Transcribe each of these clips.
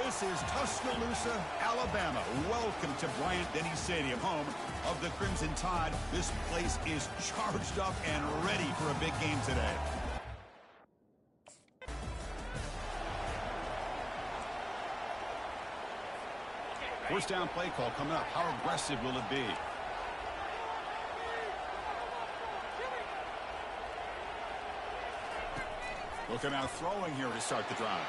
This is Tuscaloosa, Alabama. Welcome to Bryant-Denny Stadium, home of the Crimson Tide. This place is charged up and ready for a big game today. First down play call coming up. How aggressive will it be? Looking out throwing here to start the drive.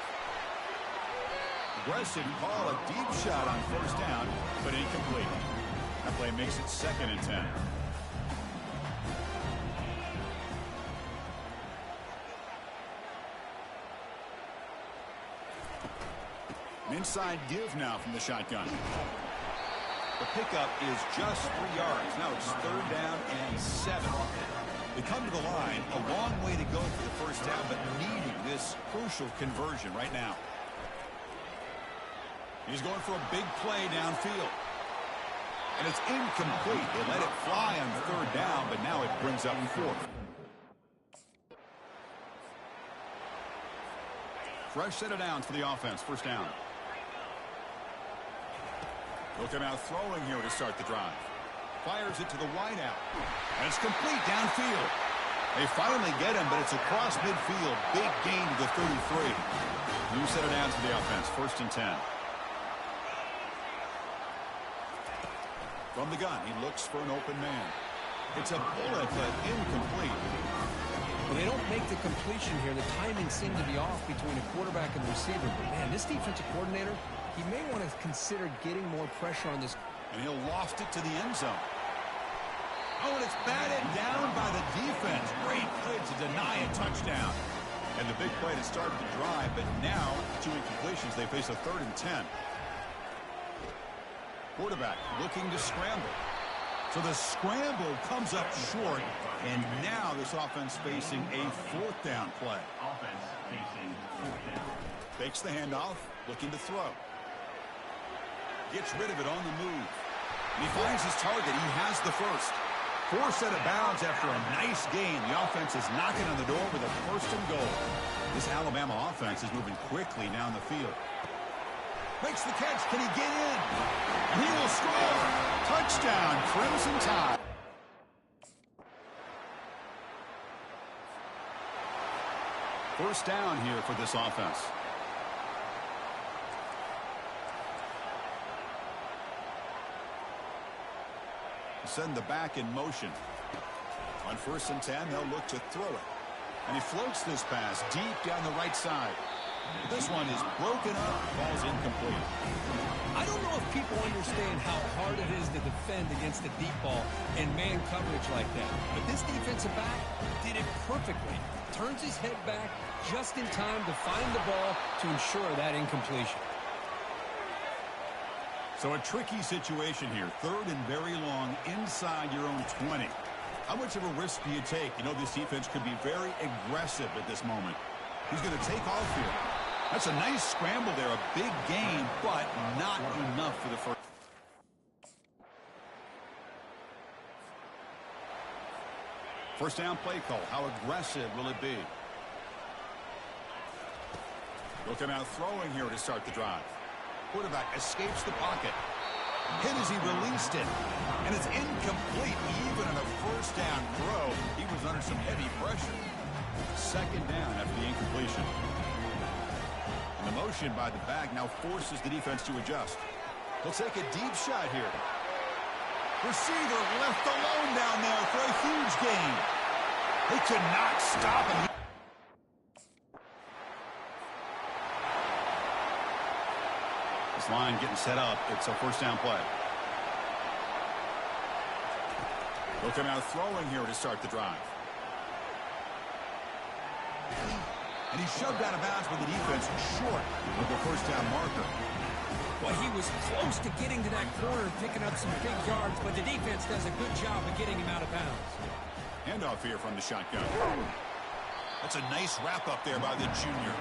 Aggressive call, a deep shot on first down, but incomplete. That play makes it 2nd and 10. An inside give now from the shotgun. The pickup is just 3 yards. Now it's 3rd down and 7. They come to the line, a long way to go for the first down, but needing this crucial conversion right now. He's going for a big play downfield. And it's incomplete. They let it fly on 3rd down, but now it brings up 4th. Fresh set of downs for the offense. First down. Looking out throwing here to start the drive. Fires it to the wideout. And it's complete downfield. They finally get him, but it's across midfield. Big gain to the 33. New set of downs for the offense. 1st and 10. From the gun, he looks for an open man. It's a bullet, but incomplete. Well, they don't make the completion here. The timing seemed to be off between a quarterback and the receiver. But, man, this defensive coordinator, he may want to consider getting more pressure on this. And he'll loft it to the end zone. Oh, and it's batted down by the defense. Great play to deny a touchdown. And the big play to start the drive, but now 2 incompletions. They face a 3rd and 10. Quarterback looking to scramble. So the scramble comes up short, and now this offense facing a 4th down play. Offense facing 4th down. Fakes the handoff, looking to throw. Gets rid of it on the move. And he finds his target. He has the first. 4 set of bounds after a nice gain. The offense is knocking on the door with a 1st and goal. This Alabama offense is moving quickly down the field. Makes the catch. Can he get in? And he will score. Touchdown, Crimson Tide. First down here for this offense. Send the back in motion. On 1st and 10, they'll look to throw it. And he floats this pass deep down the right side. This one is broken up, falls incomplete. I don't know if people understand how hard it is to defend against a deep ball and man coverage like that. But this defensive back did it perfectly. Turns his head back just in time to find the ball to ensure that incompletion. So a tricky situation here. 3rd and very long inside your own 20. How much of a risk do you take? You know, this defense could be very aggressive at this moment. Who's going to take off here? That's a nice scramble there. A big gain, but not enough for the first. First down play call. How aggressive will it be? Looking out throwing here to start the drive. Quarterback escapes the pocket. Hit as he released it. And it's incomplete. Even on a 1st down throw, he was under some heavy pressure. 2nd down after the incompletion. And the motion by the back now forces the defense to adjust. He'll take a deep shot here. Receiver left alone down there for a huge gain. They cannot stop him. This line getting set up. It's a 1st down play. Looking out throwing here to start the drive. And he shoved out of bounds with the defense short of the 1st down marker. Well, he was close to getting to that corner and picking up some big yards, but the defense does a good job of getting him out of bounds. Handoff here from the shotgun. That's a nice wrap up there by the junior.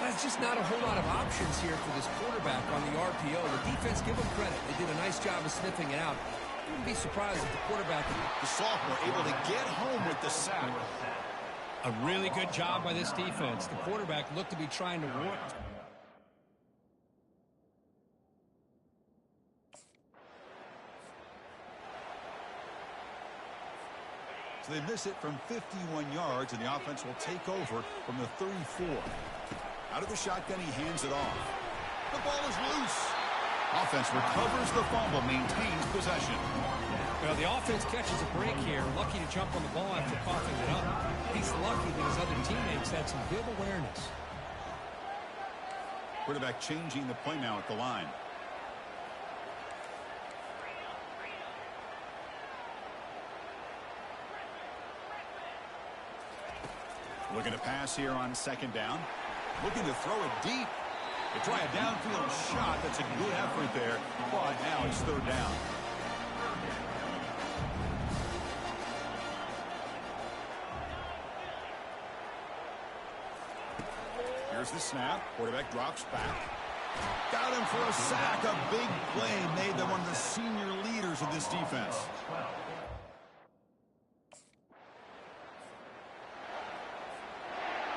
There's just not a whole lot of options here for this quarterback on the RPO. The defense, give them credit. They did a nice job of sniffing it out. I wouldn't be surprised if the quarterback... The sophomore able to get home with the sack. A really good job by this defense. The quarterback looked to be trying to warp. So they miss it from 51 yards, and the offense will take over from the 34. Out of the shotgun, he hands it off. The ball is loose. Offense recovers the fumble, maintains possession. Well, the offense catches a break here. Lucky to jump on the ball after coughing it up. He's lucky that his other teammates had some good awareness. Quarterback changing the play now at the line. Looking to pass here on second down. Looking to throw it deep. They try a downfield shot. That's a good effort there. But now it's third down. Here's the snap. Quarterback drops back. Got him for a sack. A big play made them one of the senior leaders of this defense.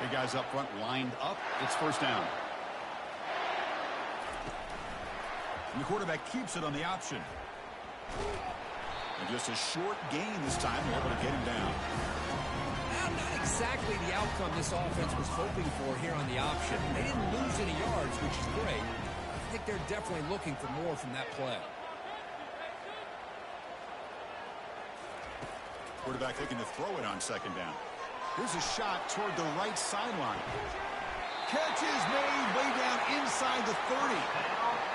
Big guys up front lined up. It's first down. And the quarterback keeps it on the option. And just a short gain this time. They're able to get him down. Not exactly the outcome this offense was hoping for here on the option. They didn't lose any yards, which is great. I think they're definitely looking for more from that play. Quarterback looking to throw it on second down. Here's a shot toward the right sideline. Catch is made way down inside the 30.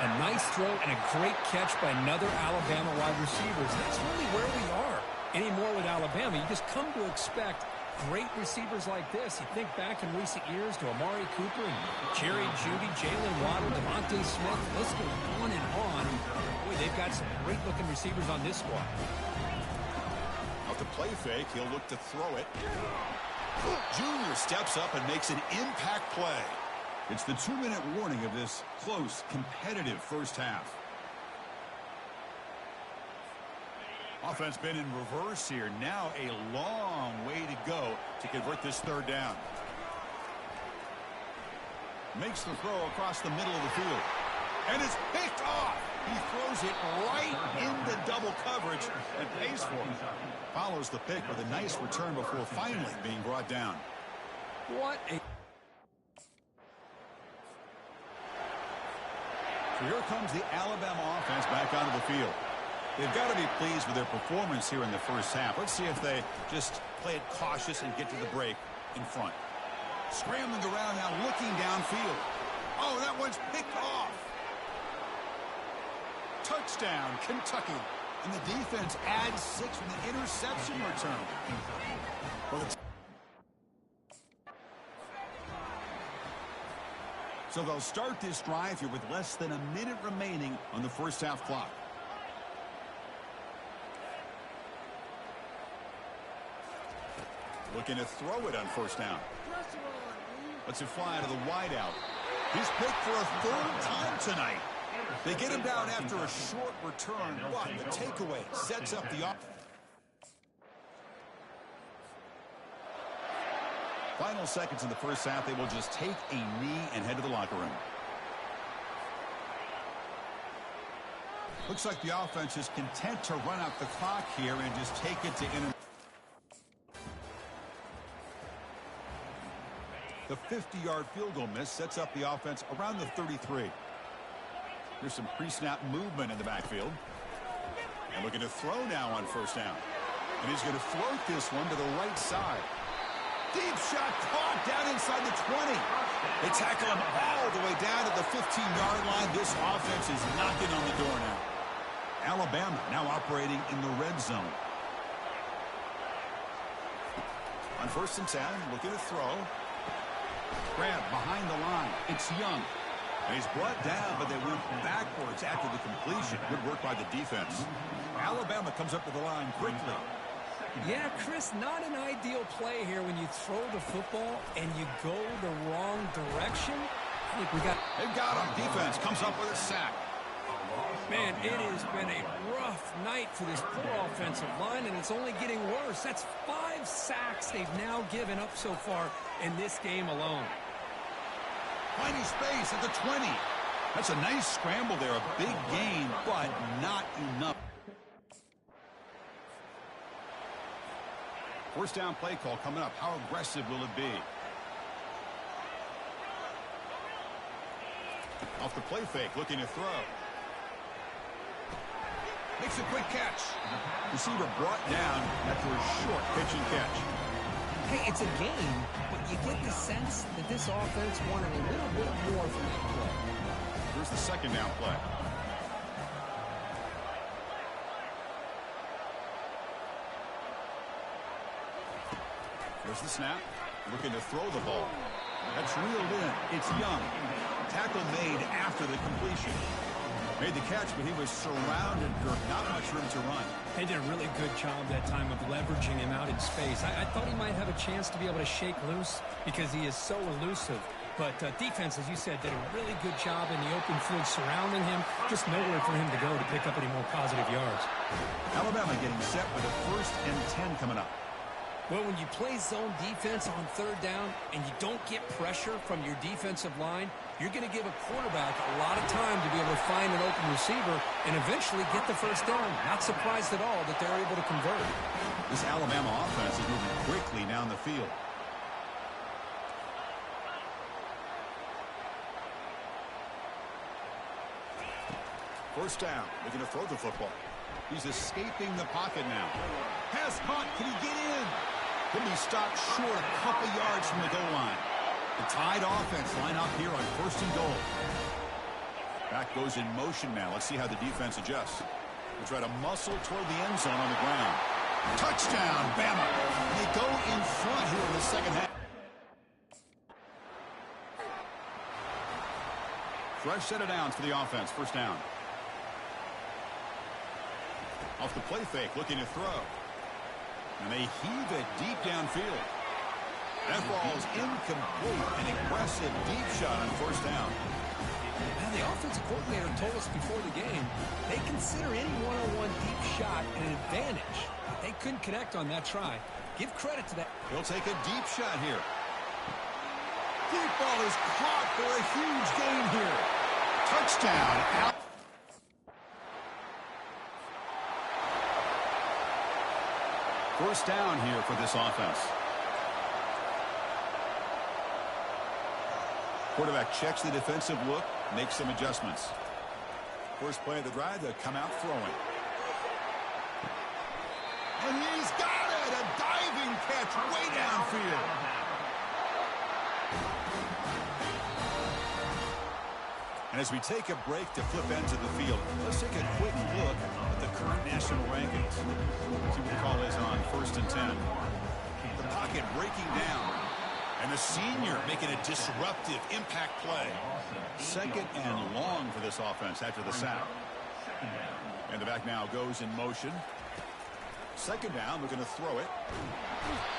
A nice throw and a great catch by another Alabama wide receiver. That's really where we are anymore with Alabama. You just come to expect great receivers like this. You think back in recent years to Amari Cooper and Jerry Jeudy, Jalen Waddle, Devontae Smith. The list goes on and on. Boy, they've got some great-looking receivers on this squad. Off the play fake, he'll look to throw it. Junior steps up and makes an impact play. It's the 2-minute warning of this close, competitive first half. Offense been in reverse here. Now a long way to go to convert this third down. Makes the throw across the middle of the field. And it's picked off. He throws it right into double coverage and pays for it. Follows the pick with a nice return before finally being brought down. What a... So here comes the Alabama offense back onto the field. They've got to be pleased with their performance here in the first half. Let's see if they just play it cautious and get to the break in front. Scrambling around now, looking downfield. Oh, that one's picked off. Touchdown, Kentucky. And the defense adds 6 with an interception return. Well, so they'll start this drive here with less than a minute remaining on the first half clock. Looking to throw it on first down. Lets it fly to the wideout. He's picked for a third time tonight. They get him down after a short return, but the takeaway sets up the offense. Final seconds in the first half, they will just take a knee and head to the locker room. Looks like the offense is content to run out the clock here and just take it to inter. The 50-yard field goal miss sets up the offense around the 33. There's some pre-snap movement in the backfield. And looking to throw now on first down. And he's going to float this one to the right side. Deep shot caught down inside the 20. They tackle him all the way down to the 15-yard line. This offense is knocking on the door now. Alabama now operating in the red zone. On first and 10, looking to throw. Grab behind the line. It's Young. And he's brought down, but they went backwards after the completion. Good work by the defense. Alabama comes up to the line quickly. Yeah, Chris, not an ideal play here when you throw the football and you go the wrong direction. I think They've got him. Defense comes up with a sack. Man, it has been a rough night for this poor offensive line, and it's only getting worse. That's 5 sacks they've now given up so far in this game alone. Finding space at the 20. That's a nice scramble there. A big gain, but not enough. First down play call coming up. How aggressive will it be? Off the play fake, looking to throw. Makes a quick catch. Receiver brought down after a short pitch and catch. Hey, it's a game, but you get the sense that this offense wanted a little bit more from that play. Here's the second down play. There's the snap. Looking to throw the ball. That's reeled in. It's Young. Tackle made after the completion. Made the catch, but he was surrounded. Not much room to run. They did a really good job that time of leveraging him out in space. I thought he might have a chance to be able to shake loose because he is so elusive. But defense, as you said, did a really good job in the open field surrounding him. Just nowhere for him to go to pick up any more positive yards. Alabama getting set with a 1st and 10 coming up. Well, when you play zone defense on 3rd down and you don't get pressure from your defensive line, you're going to give a quarterback a lot of time to be able to find an open receiver and eventually get the 1st down. Not surprised at all that they're able to convert. This Alabama offense is moving quickly down the field. First down, looking to throw the football. He's escaping the pocket now. Pass caught. Can he get in? Can he stop short a couple yards from the goal line? The Tide offense line up here on 1st and goal. Back goes in motion now. Let's see how the defense adjusts. They try to muscle toward the end zone on the ground. Touchdown, Bama. They go in front here in the second half. Fresh set of downs for the offense. First down. Off the play fake, looking to throw. And they heave it deep downfield. That ball's incomplete. An aggressive deep shot on 1st down. Now, the offensive coordinator told us before the game they consider any one-on-one deep shot an advantage. They couldn't connect on that try. Give credit to that. He'll take a deep shot here. Deep ball is caught for a huge gain here. Touchdown. Out. First down here for this offense. Quarterback checks the defensive look, makes some adjustments. First play of the drive, they'll come out throwing. And he's got it! A diving catch way downfield. And as we take a break to flip ends of the field, let's take a quick look at the current national rankings. See what the call is on 1st and 10. The pocket breaking down. And the senior making a disruptive impact play. 2nd and long for this offense after the sack. And the back now goes in motion. 2nd down, looking to throw it.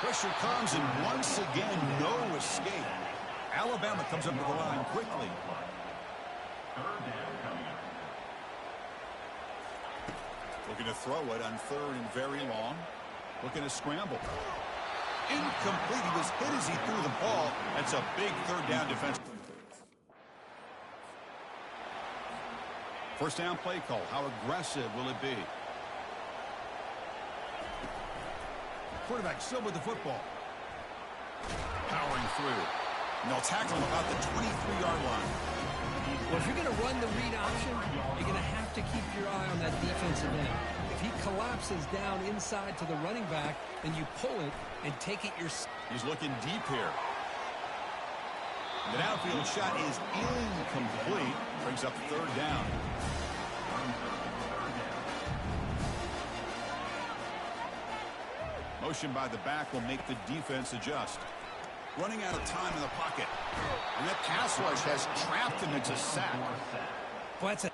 Pressure comes, and once again, no escape. Alabama comes up to the line quickly. Looking to throw it on 3rd and very long. Looking to scramble. Incomplete. He was hit as he threw the ball. That's a big 3rd down defense. First down play call. How aggressive will it be? Quarterback still with the football. Powering through. And they'll tackle him about the 23-yard line. Well, if you're going to run the read option, you're going to have to keep your eye on that defensive end. If he collapses down inside to the running back, then you pull it and take it yourself. He's looking deep here. The downfield shot is incomplete. Brings up 3rd down. Motion by the back will make the defense adjust. Running out of time in the pocket. And that pass rush has trapped him into sack. Well, that's a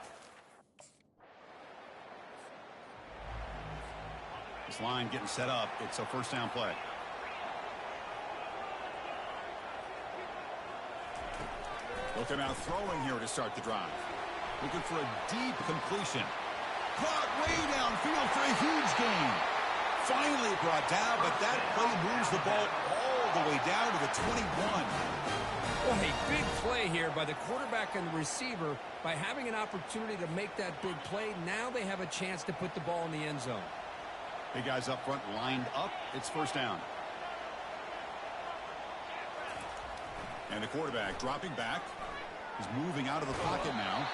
This line getting set up. It's a 1st down play. Looking out throwing here to start the drive. Looking for a deep completion. Caught way downfield for a huge gain. Finally brought down, but that play moves the ball all the way down to the 21. Well, a big play here by the quarterback and the receiver. By having an opportunity to make that big play, now they have a chance to put the ball in the end zone. Hey, guys up front lined up. It's first down. And the quarterback dropping back. He's moving out of the pocket now.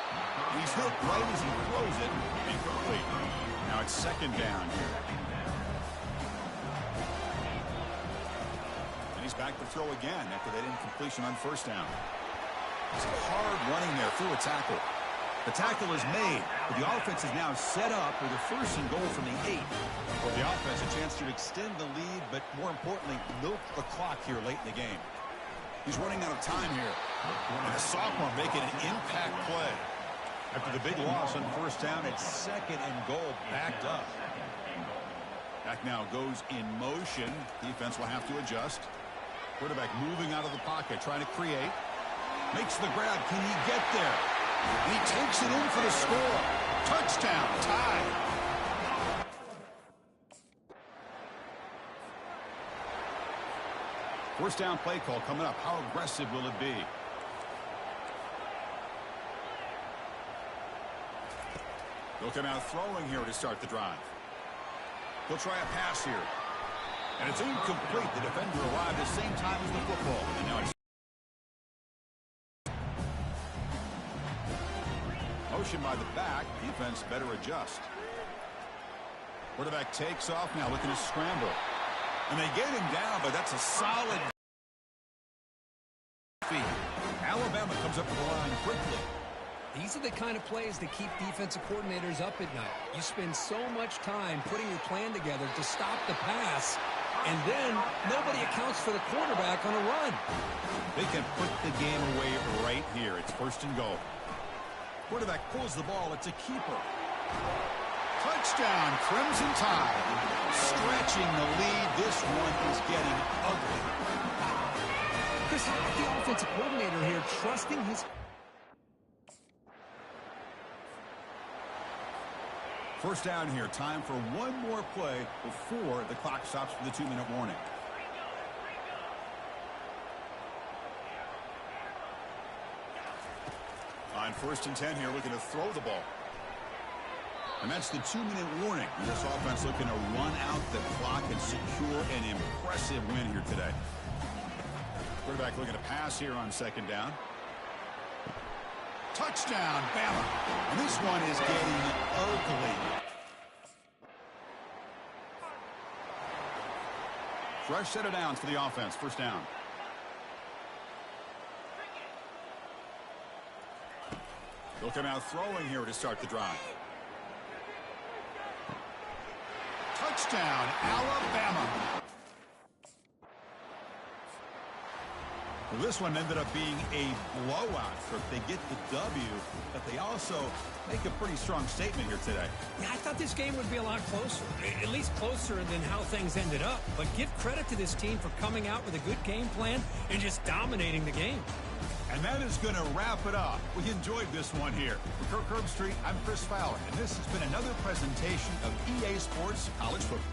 He's hit right as he throws it. Incomplete. Now it's second down here. And he's back to throw again after that incompletion on first down. It's hard running there through a tackle. The tackle is made, but the offense is now set up with a first and goal from the 8. For the offense, a chance to extend the lead, but more importantly, milk the clock here late in the game. He's running out of time here. And the sophomore making an impact play. After the big loss on first down, it's second and goal backed up. Back now goes in motion. Defense will have to adjust. Quarterback moving out of the pocket, trying to create. Makes the grab. Can he get there? And he takes it in for the score. Touchdown, tie. First down play call coming up. How aggressive will it be? He'll come out throwing here to start the drive. He'll try a pass here. And it's incomplete. The defender arrived at the same time as the football. And now it's motion by the back. Defense better adjust. Quarterback takes off now, looking to scramble. And they get him down, but that's a solid feet. Alabama comes up with the line quickly. These are the kind of plays that keep defensive coordinators up at night. You spend so much time putting your plan together to stop the pass, and then nobody accounts for the quarterback on a run. They can put the game away right here. It's first and goal. Quarterback pulls the ball. It's a keeper. Touchdown, Crimson Tide. Stretching the lead. This one is getting ugly. Chris, how about the offensive coordinator here trusting his... First down here. Time for one more play before the clock stops for the 2-minute warning. On first and 10 here, looking to throw the ball. And that's the 2-minute warning. This offense looking to run out the clock and secure an impressive win here today. Quarterback looking to pass here on second down. Touchdown, Bama. And this one is getting ugly. Fresh set of downs for the offense. First down. They'll come out throwing here to start the drive. Touchdown, Alabama. Well, this one ended up being a blowout. They get the W, but they also make a pretty strong statement here today. Yeah, I thought this game would be a lot closer, at least closer than how things ended up. But give credit to this team for coming out with a good game plan and just dominating the game. And that is going to wrap it up. We enjoyed this one here. For Kirk Herbstreit, I'm Chris Fowler, and this has been another presentation of EA Sports College Football.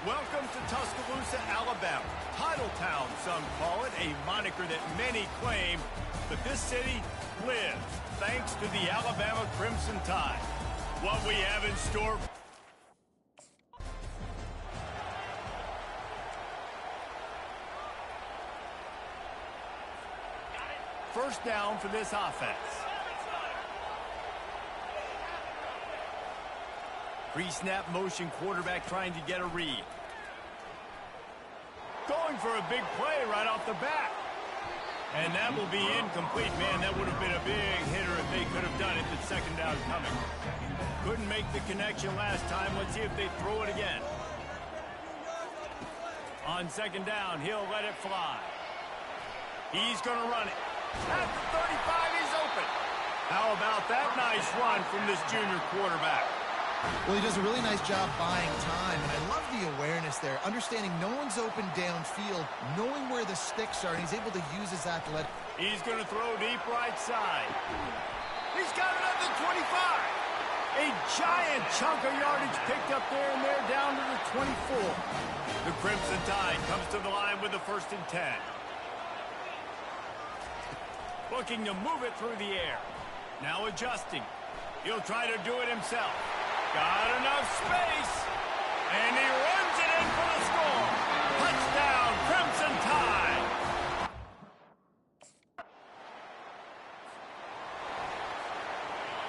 Welcome to Tuscaloosa, Alabama. Title Town, some call it, a moniker that many claim, but this city lives thanks to the Alabama Crimson Tide. What we have in store... First down for this offense. Pre-snap motion, quarterback trying to get a read. Going for a big play right off the bat. And that will be incomplete. Man, that would have been a big hitter if they could have done it with second down coming. Couldn't make the connection last time. Let's see if they throw it again. On second down, he'll let it fly. He's going to run it. At the 35, he's open. How about that nice run from this junior quarterback? Well, he does a really nice job buying time, and I love the awareness there, understanding no one's open downfield, knowing where the sticks are, and he's able to use his athletic. He's going to throw deep right side. He's got it at the 25. A giant chunk of yardage picked up there, and they're down to the 24. The Crimson Tide comes to the line with the 1st and 10. Looking to move it through the air. Now adjusting. He'll try to do it himself. Got enough space. And he runs it in for the score. Touchdown, Crimson Tide.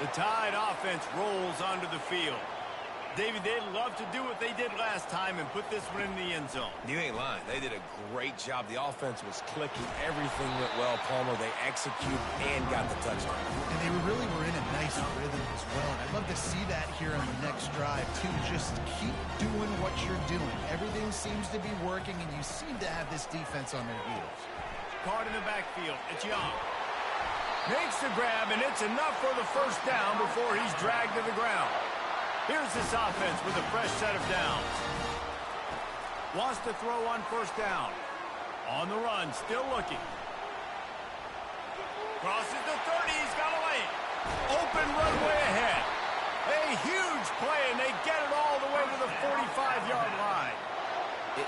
The Tide offense rolls onto the field. David, they'd love to do what they did last time and put this one in the end zone. You ain't lying. They did a great job. The offense was clicking. Everything went well, Palmer. They executed and got the touchdown. And they really were in a nice rhythm as well. And I'd love to see that here on the next drive, too. Just keep doing what you're doing. Everything seems to be working, and you seem to have this defense on their heels. Caught in the backfield. It's Young. Makes the grab, and it's enough for the first down before he's dragged to the ground. Here's this offense with a fresh set of downs. Wants to throw on first down. On the run, still looking. Crosses the 30, he's got a lane. Open runway ahead. A huge play, and they get it all the way to the 45-yard line.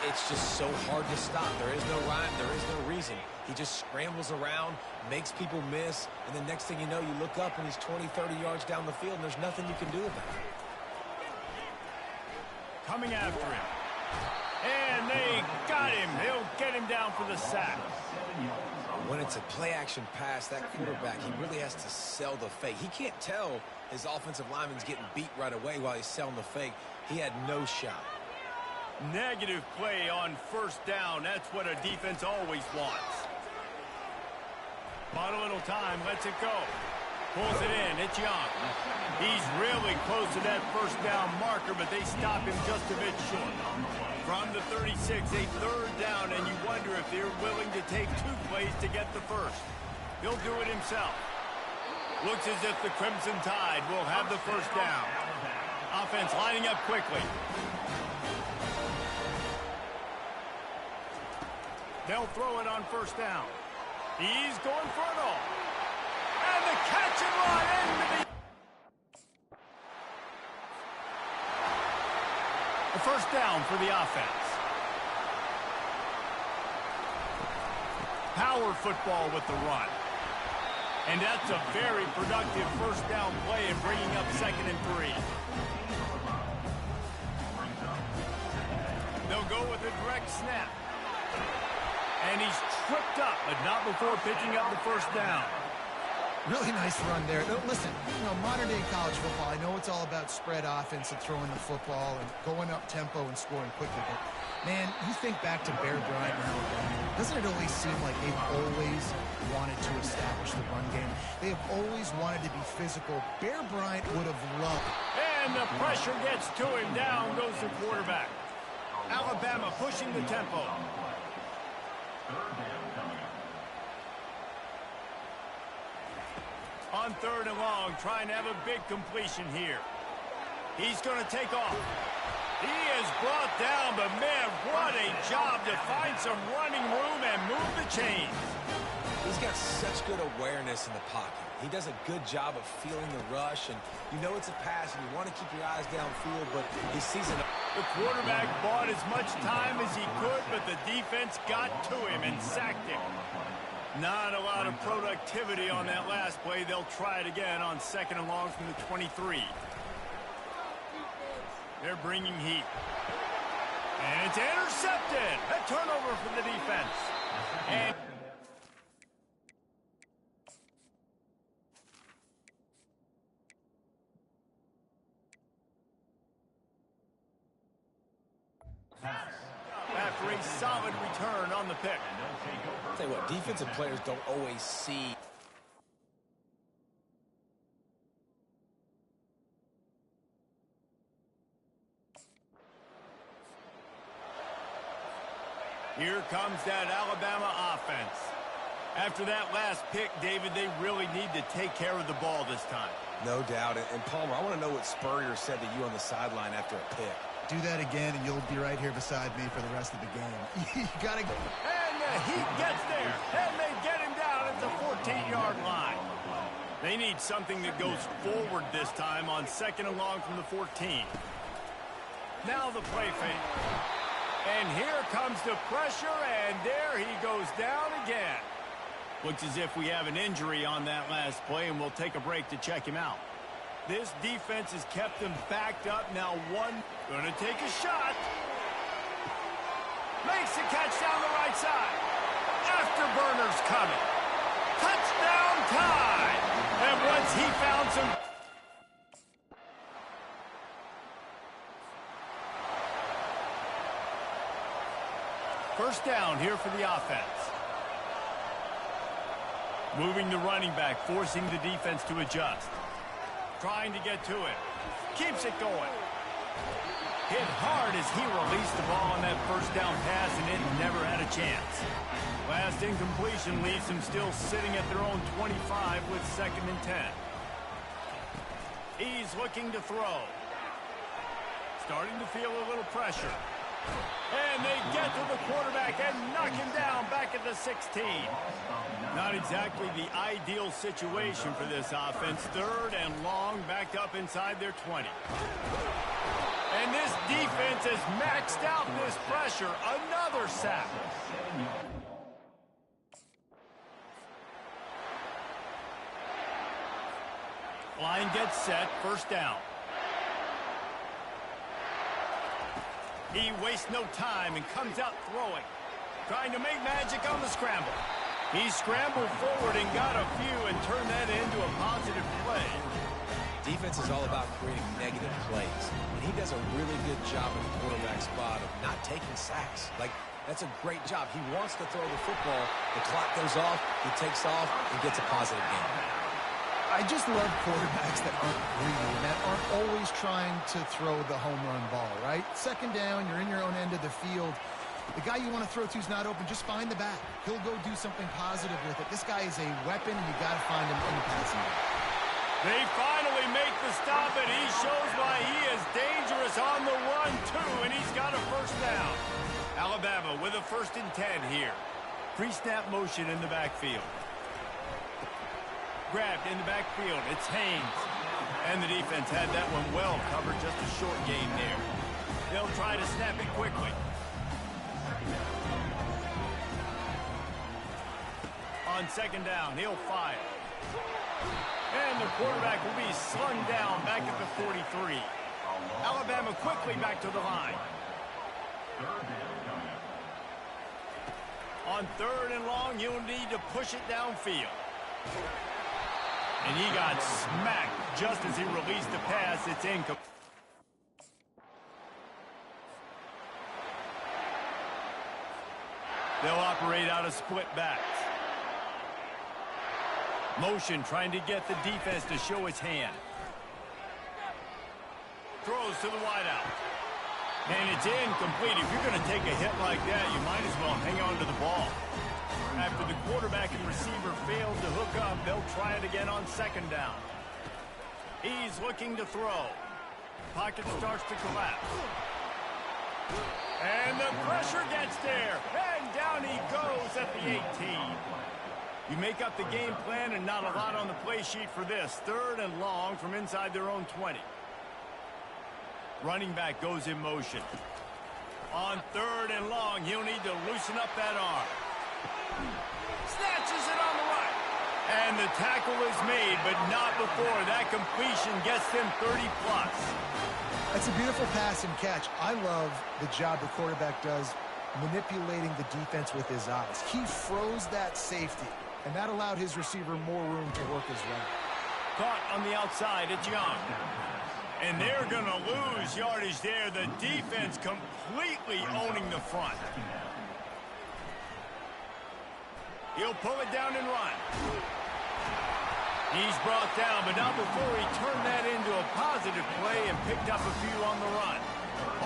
It's just so hard to stop. There is no rhyme. There is no reason. He just scrambles around, makes people miss, and the next thing you know, you look up and he's 20, 30 yards down the field, and there's nothing you can do about it. Coming after him. And they got him. They'll get him down for the sack. When it's a play-action pass, that quarterback, he really has to sell the fake. He can't tell his offensive lineman's getting beat right away while he's selling the fake. He had no shot. Negative play on first down. That's what a defense always wants. Bought a little time. Lets it go. Pulls it in. It's Young. He's really close to that first down marker, but they stop him just a bit short. From the 36, a third down, and you wonder if they're willing to take 2 plays to get the first. He'll do it himself. Looks as if the Crimson Tide will have the first down. Offense lining up quickly. They'll throw it on first down. He's going for it all. And the catch and run into the first down for the offense. Power football with the run. And that's a very productive first down play in bringing up 2nd and 3. They'll go with a direct snap. And he's tripped up, but not before picking up the first down. Really nice run there. Listen, modern-day college football, I know it's all about spread offense and throwing the football and going up tempo and scoring quickly, but, man, you think back to Bear Bryant and Alabama, doesn't it always seem like they've always wanted to establish the run game? They have always wanted to be physical. Bear Bryant would have loved. And the pressure gets to him. Down goes the quarterback. Alabama pushing the tempo. On 3rd and long, trying to have a big completion here. He's going to take off. He is brought down, but man, what a job to find some running room and move the chains. He's got such good awareness in the pocket. He does a good job of feeling the rush, and you know it's a pass, and you want to keep your eyes downfield, but he sees it. The quarterback bought as much time as he could, but the defense got to him and sacked him. Not a lot of productivity on that last play. They'll try it again on 2nd and long from the 23. They're bringing heat. And it's intercepted. A turnover for the defense. And after a solid return on the pick. I'll tell you what, defensive players don't always see. Here comes that Alabama offense. After that last pick, David, they really need to take care of the ball this time. No doubt. And Palmer, I want to know what Spurrier said to you on the sideline after a pick. Do that again, and you'll be right here beside me for the rest of the game. You got to go. And the Heat gets there, and they get him down at the 14-yard line. They need something that goes forward this time on 2nd and long from the 14. Now the play fake. And here comes the pressure, and there he goes down again. Looks as if we have an injury on that last play, and we'll take a break to check him out. This defense has kept them backed up. Now one going to take a shot. Makes the catch down the right side. Afterburner's coming. Touchdown time. And once he found some... First down here for the offense. Moving the running back, forcing the defense to adjust. Trying to get to it. Keeps it going. Hit hard as he released the ball on that first down pass, and it never had a chance. Last incompletion leaves them still sitting at their own 25 with 2nd and 10. He's looking to throw. Starting to feel a little pressure. And they get to the quarterback and knock him down back at the 16. Not exactly the ideal situation for this offense. 3rd and long, backed up inside their 20. And this defense has maxed out this pressure. Another sack. Line gets set, first down. He wastes no time and comes out throwing. Trying to make magic on the scramble. He scrambled forward and got a few and turned that into a positive play. Defense is all about creating negative plays. And he does a really good job at the quarterback spot of not taking sacks. Like, that's a great job. He wants to throw the football. The clock goes off. He takes off and gets a positive game. I just love quarterbacks that aren't greedy and that aren't always trying to throw the home run ball, right? 2nd down, you're in your own end of the field. The guy you want to throw to is not open. Just find the back. He'll go do something positive with it. This guy is a weapon, and you got to find him in the passing game. They finally make the stop, and he shows why he is dangerous on the run, too, and he's got a first down. Alabama with a 1st and 10 here. Pre-snap motion in the backfield. Grabbed in the backfield. It's Haynes. And the defense had that one well covered. Just a short gain there. They'll try to snap it quickly. On 2nd down, he'll fire. And the quarterback will be slung down back at the 43. Alabama quickly back to the line. On 3rd and long, you'll need to push it downfield. And he got smacked just as he released the pass. It's incomplete. They'll operate out of split backs. Motion trying to get the defense to show his hand. Throws to the wideout. And it's incomplete. If you're going to take a hit like that, you might as well hang on to the ball. After the quarterback and receiver failed to hook up, they'll try it again on 2nd down. He's looking to throw. Pocket starts to collapse. And the pressure gets there. And down he goes at the 18. You make up the game plan and not a lot on the play sheet for this. 3rd and long from inside their own 20. Running back goes in motion. On 3rd and long, he'll need to loosen up that arm. Snatches it on the right. And the tackle is made, but not before that completion gets them 30-plus. That's a beautiful pass and catch. I love the job the quarterback does manipulating the defense with his eyes. He froze that safety, and that allowed his receiver more room to work his route. Caught on the outside, it's Young. And they're going to lose yardage there. The defense completely owning the front. He'll pull it down and run. He's brought down, but not before he turned that into a positive play and picked up a few on the run.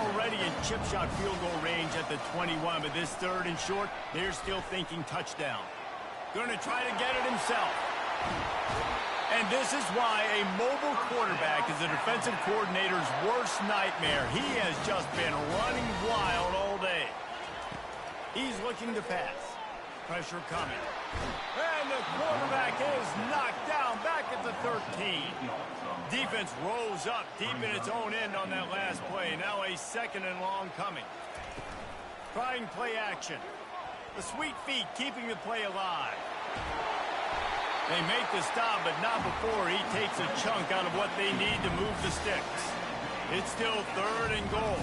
Already in chip shot field goal range at the 21, but this 3rd and short, they're still thinking touchdown. Going to try to get it himself. And this is why a mobile quarterback is a defensive coordinator's worst nightmare. He has just been running wild all day. He's looking to pass. Pressure coming. And the quarterback is knocked down back at the 13. Defense rolls up deep in its own end on that last play. Now a 2nd and long coming. Trying play action. The sweet feet keeping the play alive. They make the stop, but not before he takes a chunk out of what they need to move the sticks. It's still 3rd and goal.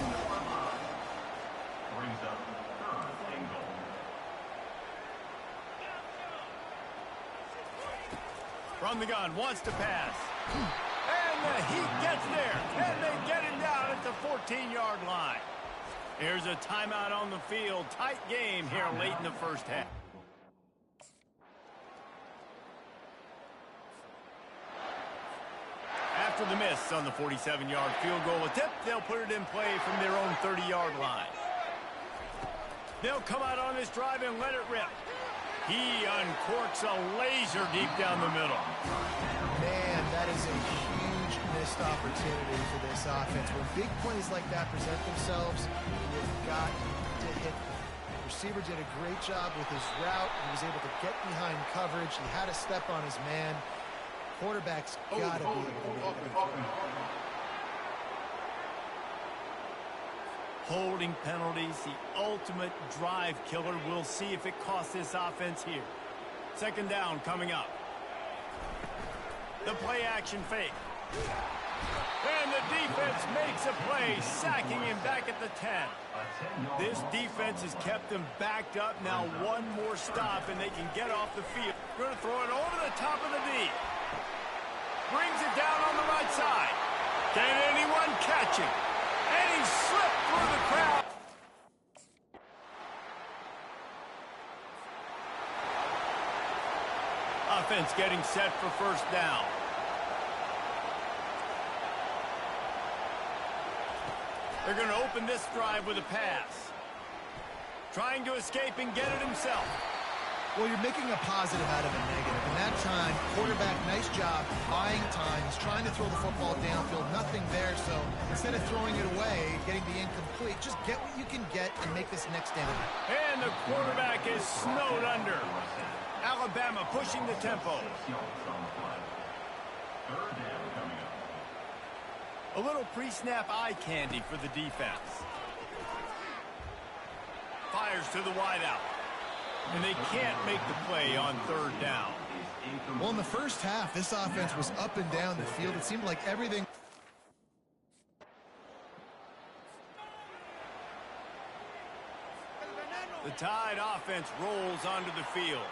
From the gun, wants to pass. And the heat gets there. And they get him down at the 14-yard line. Here's a timeout on the field. Tight game here late in the first half. After the miss on the 47-yard field goal attempt, they'll put it in play from their own 30-yard line. They'll come out on this drive and let it rip. He uncorks a laser deep down the middle. Man, that is a huge missed opportunity for this offense. When big plays like that present themselves, you've got to hit them. The receiver did a great job with his route. He was able to get behind coverage. He had a step on his man. Quarterback's got to be able to make that throw. Holding penalties, the ultimate drive killer. We'll see if it costs this offense here. 2nd down coming up. The play action fake. And the defense makes a play, sacking him back at the 10. This defense has kept them backed up. Now one more stop and they can get off the field. Going to throw it over the top of the D. Brings it down on the right side. Can anyone catch him? And he slipped through the crowd. Offense getting set for 1st down. They're going to open this drive with a pass. Trying to escape and get it himself. Well, you're making a positive out of a negative. In that time, quarterback, nice job, buying time. He's trying to throw the football downfield. Nothing there, so instead of throwing it away, getting the incomplete, just get what you can get and make this next down. And the quarterback is snowed under. Alabama pushing the tempo. A little pre-snap eye candy for the defense. Fires to the wideout. And they can't make the play on 3rd down. Well, in the first half, this offense was up and down the field. It seemed like everything... The Tide offense rolls onto the field.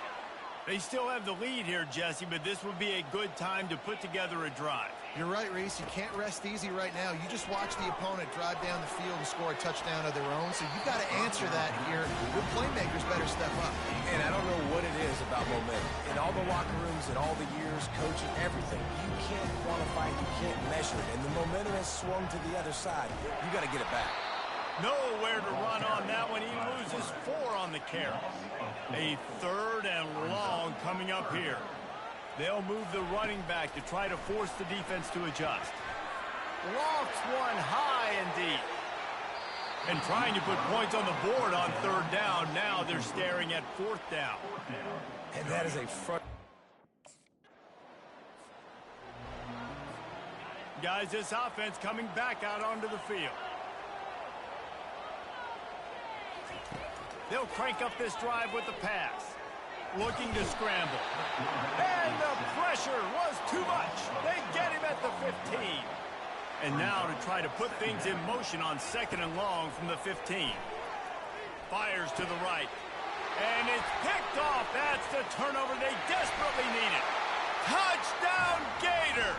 They still have the lead here, Jesse, but this would be a good time to put together a drive. You're right, Reese. You can't rest easy right now. You just watch the opponent drive down the field and score a touchdown of their own, so you've got to answer that here. Your playmakers better step up. And I don't know what it is about momentum. In all the locker rooms, in all the years, coaching, everything, you can't quantify it, you can't measure it. And the momentum has swung to the other side. You got to get it back. Nowhere to run on that one. He loses 4 on the carry. A 3rd and long coming up here. They'll move the running back to try to force the defense to adjust. Lofts one high and deep. And trying to put points on the board on 3rd down. Now they're staring at 4th down. And that is a front. Guys, this offense coming back out onto the field. They'll crank up this drive with the pass. Looking to scramble. And the pressure was too much. They get him at the 15. And now to try to put things in motion on 2nd and long from the 15. Fires to the right. And it's picked off. That's the turnover they desperately needed. Touchdown, Gators!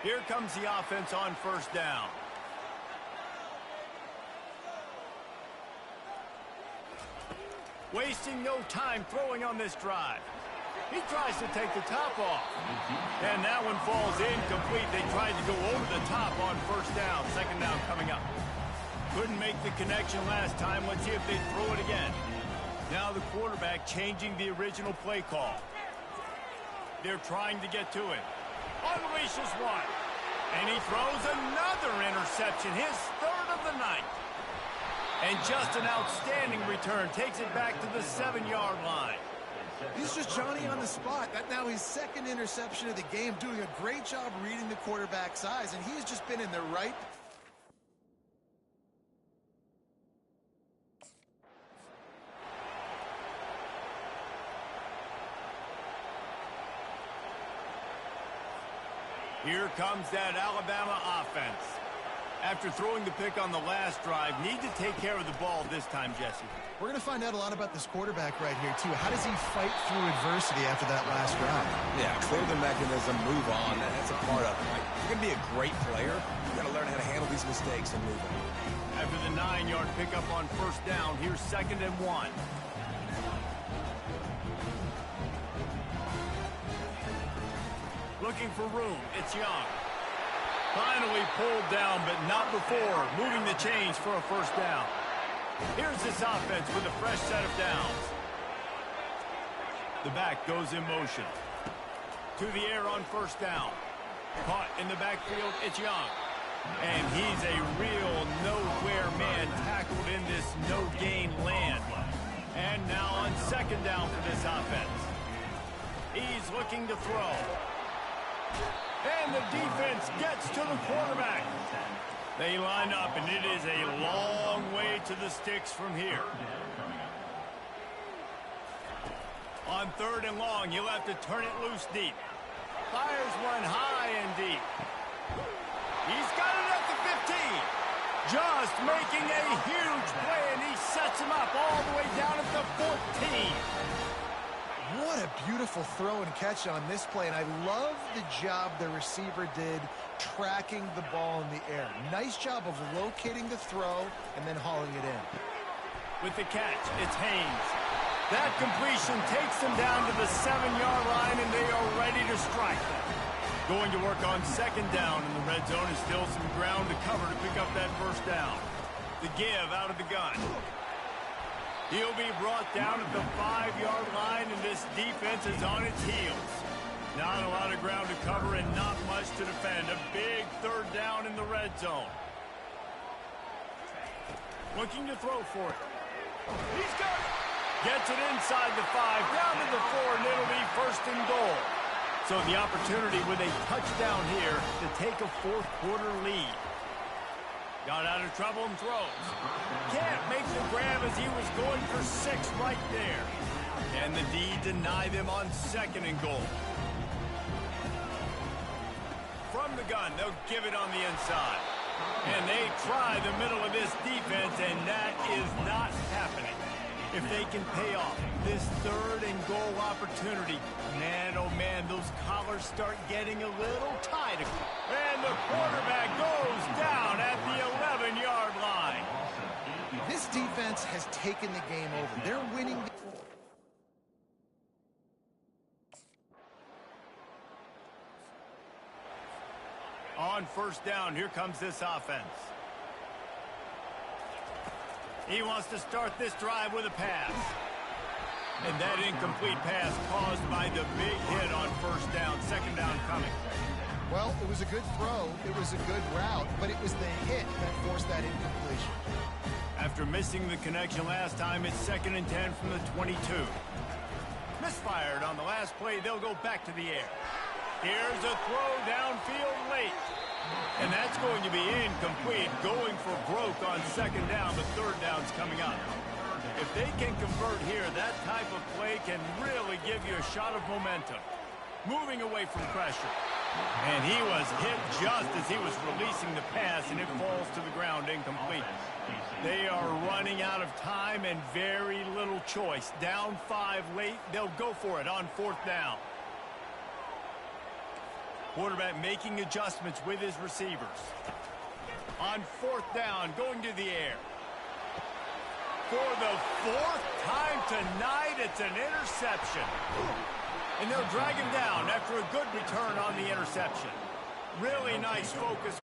Here comes the offense on 1st down. Wasting no time throwing on this drive. He tries to take the top off. And that one falls incomplete. They tried to go over the top on 1st down. 2nd down coming up. Couldn't make the connection last time. Let's see if they throw it again. Now the quarterback changing the original play call. They're trying to get to it. Unleashes one. And he throws another interception. His 3rd of the night. And just an outstanding return. Takes it back to the 7-yard line. He's just Johnny on the spot. That now his 2nd interception of the game, doing a great job reading the quarterback's eyes, and he's just been in the right. Here comes that Alabama offense. After throwing the pick on the last drive, need to take care of the ball this time, Jesse. We're going to find out a lot about this quarterback right here, too. How does he fight through adversity after that last drive? Yeah, clear the mechanism, move on. That's a part of it, right? If you're going to be a great player, you've got to learn how to handle these mistakes and move on. After the 9-yard pickup on 1st down, here's 2nd and 1. Looking for room. It's Young. Finally pulled down, but not before moving the chains for a 1st down. Here's this offense with a fresh set of downs. The back goes in motion. To the air on 1st down. Caught in the backfield, it's Young. And he's a real nowhere man tackled in this no-gain land. And now on 2nd down for this offense. He's looking to throw. And the defense gets to the quarterback. They line up, and it is a long way to the sticks from here. On 3rd and long, he'll have to turn it loose deep. Fires one high and deep. He's got it at the 15. Just making a huge play, and he sets him up all the way down at the 14. What a beautiful throw and catch on this play, and I love the job the receiver did tracking the ball in the air. Nice job of locating the throw and then hauling it in. With the catch, it's Haynes. That completion takes them down to the 7-yard line, and they are ready to strike. Going to work on 2nd down, and the red zone is still some ground to cover to pick up that 1st down. The give out of the gun. He'll be brought down at the 5-yard line, and this defense is on its heels. Not a lot of ground to cover and not much to defend. A big 3rd down in the red zone. Looking to throw for it. He's got it. Gets it inside the 5, down to the 4, and it'll be 1st and goal. So the opportunity with a touchdown here to take a 4th quarter lead. Got out of trouble and throws. Can't make the grab as he was going for 6 right there. And the D deny them on 2nd and goal. From the gun, they'll give it on the inside. And they try the middle of this defense, and that is not happening. If they can pay off this 3rd and goal opportunity, man, oh man, those collars start getting a little tight. And the quarterback goes down at the 11-yard line. This defense has taken the game over. They're winning. On 1st down, here comes this offense. He wants to start this drive with a pass. And that incomplete pass caused by the big hit on 1st down. 2nd down coming. Well, it was a good throw. It was a good route, but it was the hit that forced that incompletion. After missing the connection last time, it's 2nd and 10 from the 22. Misfire. expired. On the last play, they'll go back to the air. Here's a throw downfield late. And that's going to be incomplete, going for broke on second down, but third down's coming up. If they can convert here, that type of play can really give you a shot of momentum. Moving away from pressure. And he was hit just as he was releasing the pass, and it falls to the ground incomplete. They are running out of time and very little choice. Down 5 late, they'll go for it on fourth down. Quarterback making adjustments with his receivers. On fourth down, going to the air. For the 4th time tonight, it's an interception. And they'll drag him down after a good return on the interception. Really nice focus.